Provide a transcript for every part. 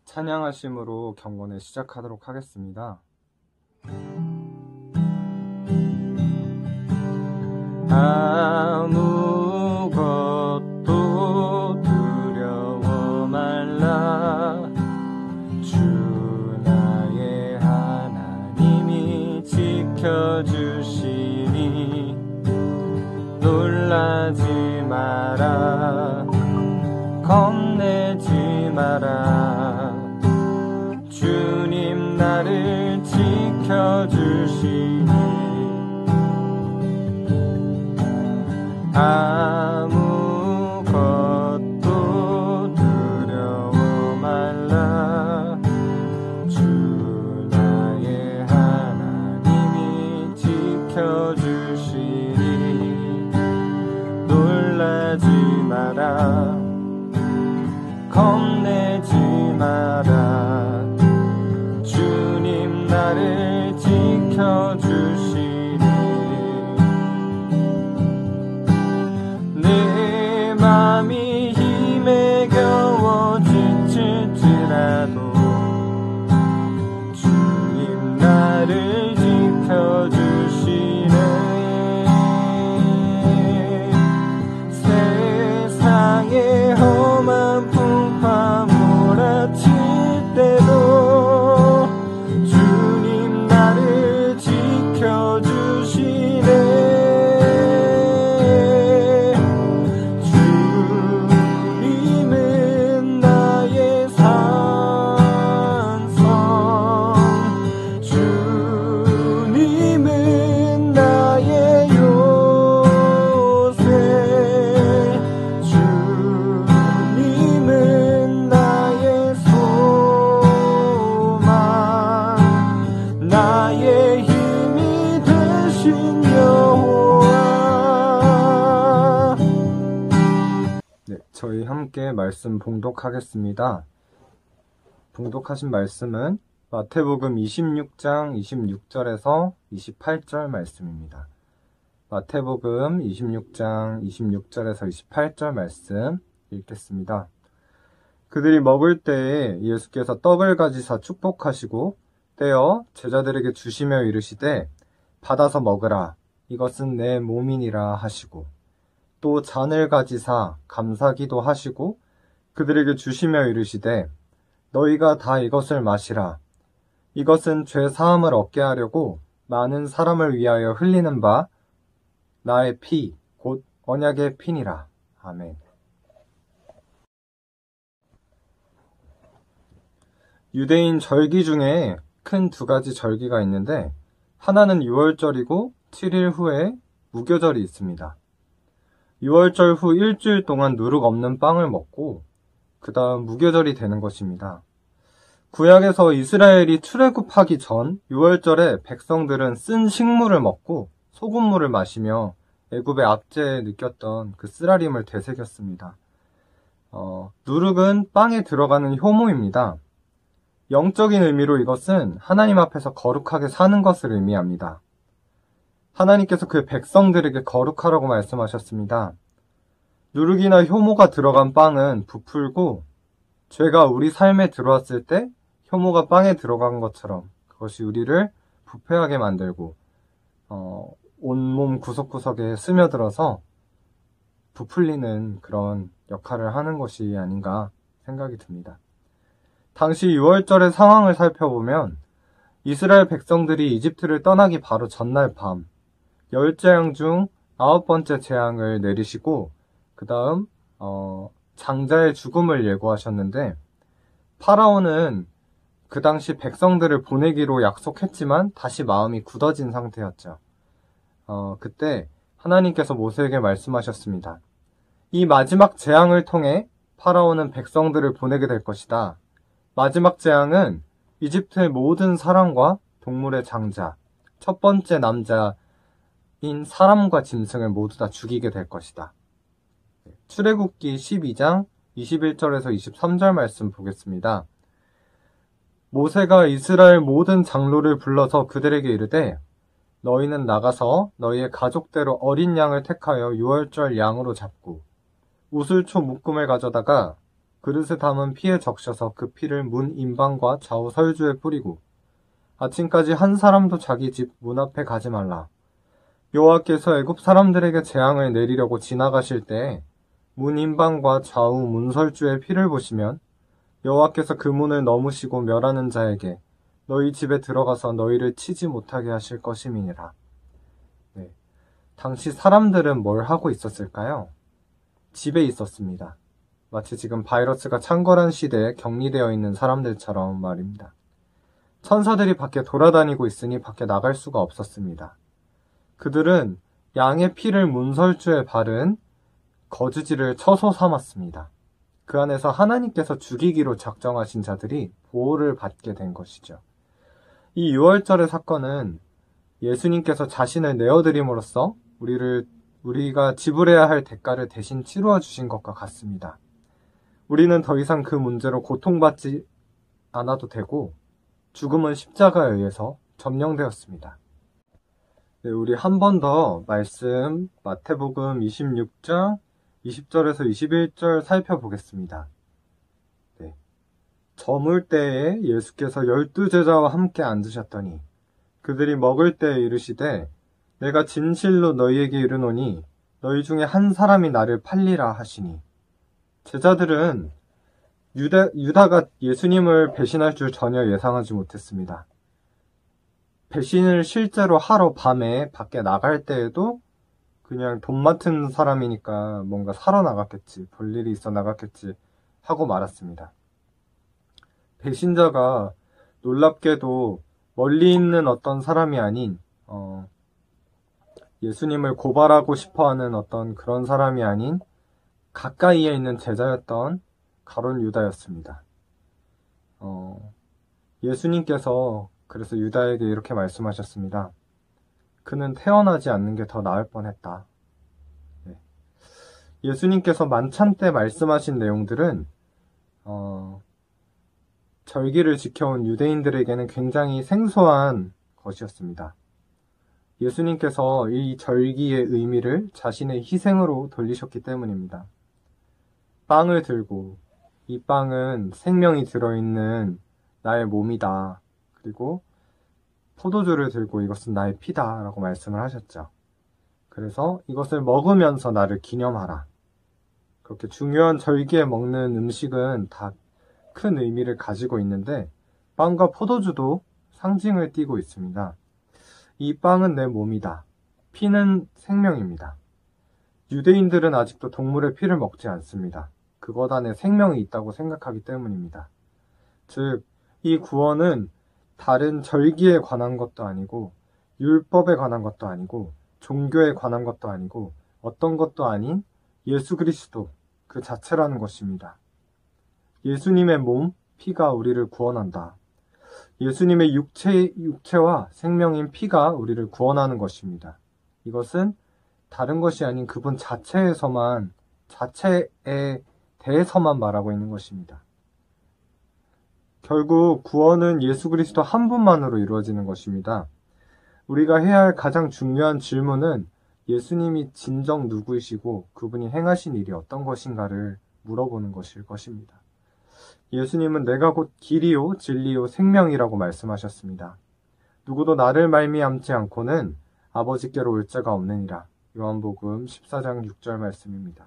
찬양하심으로 경건을 시작하도록 하겠습니다. 아무것도 두려워 말라. 주 나의 하나님이 지켜주시니 놀라지 마라. 겁내지 마라. 주님 나를 지켜주시니 아무것도 두려워 말라. 주 나의 하나님이 지켜주시니 놀라지 마라. 겁내지 마라. 주님 나를 지켜주시니 내 맘이 힘에 겨워 지칠지라도 주님 나를 지켜주시네. 세상의 험한 풍파 몰아칠 때도 주님 나를 지켜주시네. 주님은 나의 산성, 주님은 나의 요새, 주님은 나의 소망, 나의 힘이 되신 여호와. 네, 저희 함께 말씀 봉독하겠습니다. 봉독하신 말씀은 마태복음 26장 26절에서 28절 말씀입니다. 마태복음 26장 26절에서 28절 말씀 읽겠습니다. 그들이 먹을 때에 예수께서 떡을 가지사 축복하시고 떼어 제자들에게 주시며 이르시되 받아서 먹으라. 이것은 내 몸이니라 하시고 또 잔을 가지사 감사기도 하시고 그들에게 주시며 이르시되 너희가 다 이것을 마시라. 이것은 죄 사함을 얻게 하려고 많은 사람을 위하여 흘리는 바 나의 피 곧 언약의 피니라. 아멘. 유대인 절기 중에 큰 두 가지 절기가 있는데 하나는 유월절이고 7일 후에 무교절이 있습니다. 유월절 후 일주일 동안 누룩 없는 빵을 먹고 그 다음 무교절이 되는 것입니다. 구약에서 이스라엘이 출애굽하기 전 유월절에 백성들은 쓴 식물을 먹고 소금물을 마시며 애굽의 압제에 느꼈던 그 쓰라림을 되새겼습니다. 누룩은 빵에 들어가는 효모입니다. 영적인 의미로 이것은 하나님 앞에서 거룩하게 사는 것을 의미합니다. 하나님께서 그 백성들에게 거룩하라고 말씀하셨습니다. 누룩이나 효모가 들어간 빵은 부풀고 죄가 우리 삶에 들어왔을 때 효모가 빵에 들어간 것처럼 그것이 우리를 부패하게 만들고 온몸 구석구석에 스며들어서 부풀리는 그런 역할을 하는 것이 아닌가 생각이 듭니다. 당시 유월절의 상황을 살펴보면 이스라엘 백성들이 이집트를 떠나기 바로 전날 밤 10재앙 중 9번째 재앙을 내리시고 그 다음 장자의 죽음을 예고하셨는데 파라오는 그 당시 백성들을 보내기로 약속했지만 다시 마음이 굳어진 상태였죠. 그때 하나님께서 모세에게 말씀하셨습니다. 이 마지막 재앙을 통해 파라오는 백성들을 보내게 될 것이다. 마지막 재앙은 이집트의 모든 사람과 동물의 장자, 첫 번째 남자인 사람과 짐승을 모두 다 죽이게 될 것이다. 출애굽기 12장 21절에서 23절 말씀 보겠습니다. 모세가 이스라엘 모든 장로를 불러서 그들에게 이르되 너희는 나가서 너희의 가족대로 어린 양을 택하여 유월절 양으로 잡고 우슬초 묶음을 가져다가 그릇에 담은 피에 적셔서 그 피를 문 임방과 좌우 설주에 뿌리고 아침까지 한 사람도 자기 집 문 앞에 가지 말라. 여호와께서 애굽 사람들에게 재앙을 내리려고 지나가실 때에 문 임방과 좌우 문설주의 피를 보시면 여호와께서 그 문을 넘으시고 멸하는 자에게 너희 집에 들어가서 너희를 치지 못하게 하실 것임이니라. 네. 당시 사람들은 뭘 하고 있었을까요? 집에 있었습니다. 마치 지금 바이러스가 창궐한 시대에 격리되어 있는 사람들처럼 말입니다. 천사들이 밖에 돌아다니고 있으니 밖에 나갈 수가 없었습니다. 그들은 양의 피를 문설주에 바른 거주지를 처소 삼았습니다. 그 안에서 하나님께서 죽이기로 작정하신 자들이 보호를 받게 된 것이죠. 이 유월절의 사건은 예수님께서 자신을 내어드림으로써 우리가 지불해야 할 대가를 대신 치루어 주신 것과 같습니다. 우리는 더 이상 그 문제로 고통받지 않아도 되고 죽음은 십자가에 의해서 점령되었습니다. 네, 우리 한 번 더 말씀 마태복음 26장 20절에서 21절 살펴보겠습니다. 네. 저물 때에 예수께서 12제자와 함께 앉으셨더니 그들이 먹을 때에 이르시되 내가 진실로 너희에게 이르노니 너희 중에 한 사람이 나를 팔리라 하시니 제자들은 유다가 예수님을 배신할 줄 전혀 예상하지 못했습니다. 배신을 실제로 하러 밤에 밖에 나갈 때에도 그냥 돈 맡은 사람이니까 뭔가 사러 나갔겠지, 볼 일이 있어 나갔겠지 하고 말았습니다. 배신자가 놀랍게도 멀리 있는 어떤 사람이 아닌 예수님을 고발하고 싶어하는 어떤 그런 사람이 아닌 가까이에 있는 제자였던 가룟 유다였습니다. 예수님께서 그래서 유다에게 이렇게 말씀하셨습니다. 그는 태어나지 않는 게 더 나을 뻔했다. 네. 예수님께서 만찬 때 말씀하신 내용들은 절기를 지켜온 유대인들에게는 굉장히 생소한 것이었습니다. 예수님께서 이 절기의 의미를 자신의 희생으로 돌리셨기 때문입니다. 빵을 들고 이 빵은 생명이 들어있는 나의 몸이다. 그리고 포도주를 들고 이것은 나의 피다 라고 말씀을 하셨죠. 그래서 이것을 먹으면서 나를 기념하라. 그렇게 중요한 절기에 먹는 음식은 다 큰 의미를 가지고 있는데 빵과 포도주도 상징을 띠고 있습니다. 이 빵은 내 몸이다. 피는 생명입니다. 유대인들은 아직도 동물의 피를 먹지 않습니다. 그것 안에 생명이 있다고 생각하기 때문입니다. 즉, 이 구원은 다른 절기에 관한 것도 아니고 율법에 관한 것도 아니고 종교에 관한 것도 아니고 어떤 것도 아닌 예수 그리스도 그 자체라는 것입니다. 예수님의 몸, 피가 우리를 구원한다. 예수님의 육체와 생명인 피가 우리를 구원하는 것입니다. 이것은 다른 것이 아닌 그분 자체에 대해서만 말하고 있는 것입니다. 결국 구원은 예수 그리스도 한 분만으로 이루어지는 것입니다. 우리가 해야 할 가장 중요한 질문은 예수님이 진정 누구이시고 그분이 행하신 일이 어떤 것인가를 물어보는 것일 것입니다. 예수님은 내가 곧 길이요 진리요 생명이라고 말씀하셨습니다. 누구도 나를 말미암지 않고는 아버지께로 올 자가 없느니라. 요한복음 14장 6절 말씀입니다.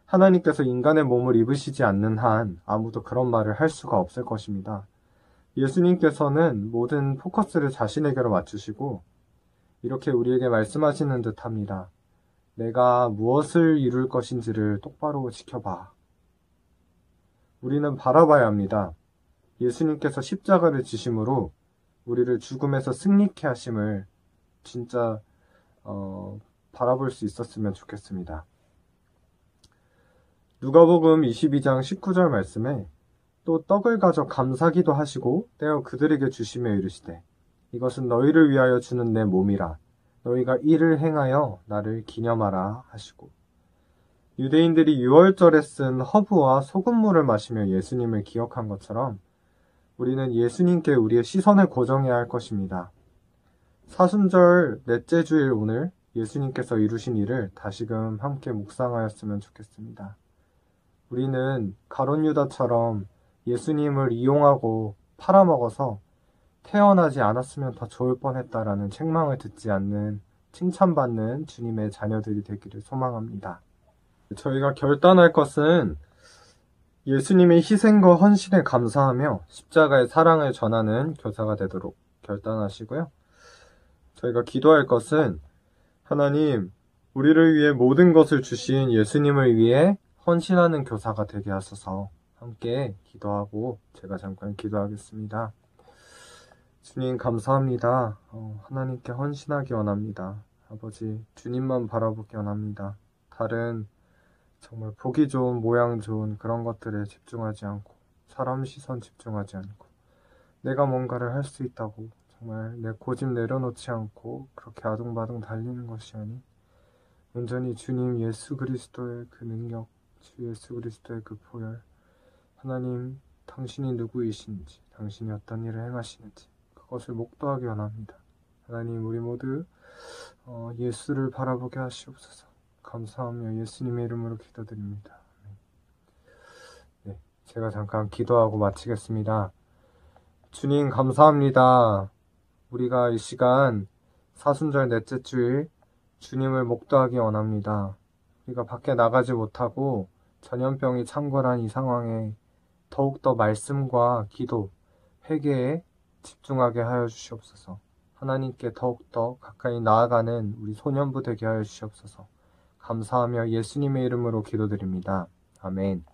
하나님께서 인간의 몸을 입으시지 않는 한 아무도 그런 말을 할 수가 없을 것입니다. 예수님께서는 모든 포커스를 자신에게로 맞추시고 이렇게 우리에게 말씀하시는 듯합니다. 내가 무엇을 이룰 것인지를 똑바로 지켜봐. 우리는 바라봐야 합니다. 예수님께서 십자가를 지심으로 우리를 죽음에서 승리케 하심을 진짜 바라볼 수 있었으면 좋겠습니다. 누가복음 22장 19절 말씀에 또 떡을 가져 감사기도 하시고 떼어 그들에게 주시며 이르시되 이것은 너희를 위하여 주는 내 몸이라 너희가 이를 행하여 나를 기념하라 하시고 유대인들이 유월절에 쓴 허브와 소금물을 마시며 예수님을 기억한 것처럼 우리는 예수님께 우리의 시선을 고정해야 할 것입니다. 사순절 넷째 주일 오늘 예수님께서 이루신 일을 다시금 함께 묵상하였으면 좋겠습니다. 우리는 가룟 유다처럼 예수님을 이용하고 팔아먹어서 태어나지 않았으면 더 좋을 뻔했다라는 책망을 듣지 않는 칭찬받는 주님의 자녀들이 되기를 소망합니다. 저희가 결단할 것은 예수님의 희생과 헌신에 감사하며 십자가의 사랑을 전하는 교사가 되도록 결단하시고요. 저희가 기도할 것은 하나님, 우리를 위해 모든 것을 주신 예수님을 위해 헌신하는 교사가 되게 하소서. 함께 기도하고 제가 잠깐 기도하겠습니다. 주님 감사합니다. 하나님께 헌신하기 원합니다. 아버지, 주님만 바라보기 원합니다. 다른 정말 보기 좋은, 모양 좋은 그런 것들에 집중하지 않고 사람 시선 집중하지 않고 내가 뭔가를 할 수 있다고 정말 내 고집 내려놓지 않고 그렇게 아둥바둥 달리는 것이 아닌 온전히 주님 예수 그리스도의 그 능력, 주 예수 그리스도의 그 보혈, 하나님 당신이 누구이신지, 당신이 어떤 일을 행하시는지 그것을 목도하기 원합니다. 하나님 우리 모두 예수를 바라보게 하시옵소서. 감사하며 예수님의 이름으로 기도드립니다. 네, 제가 잠깐 기도하고 마치겠습니다. 주님 감사합니다. 우리가 이 시간 사순절 넷째 주일 주님을 목도하기 원합니다. 우리가 밖에 나가지 못하고 전염병이 창궐한 이 상황에 더욱더 말씀과 기도, 회개에 집중하게 하여 주시옵소서. 하나님께 더욱더 가까이 나아가는 우리 소년부 되게 하여 주시옵소서. 감사하며 예수님의 이름으로 기도드립니다. 아멘.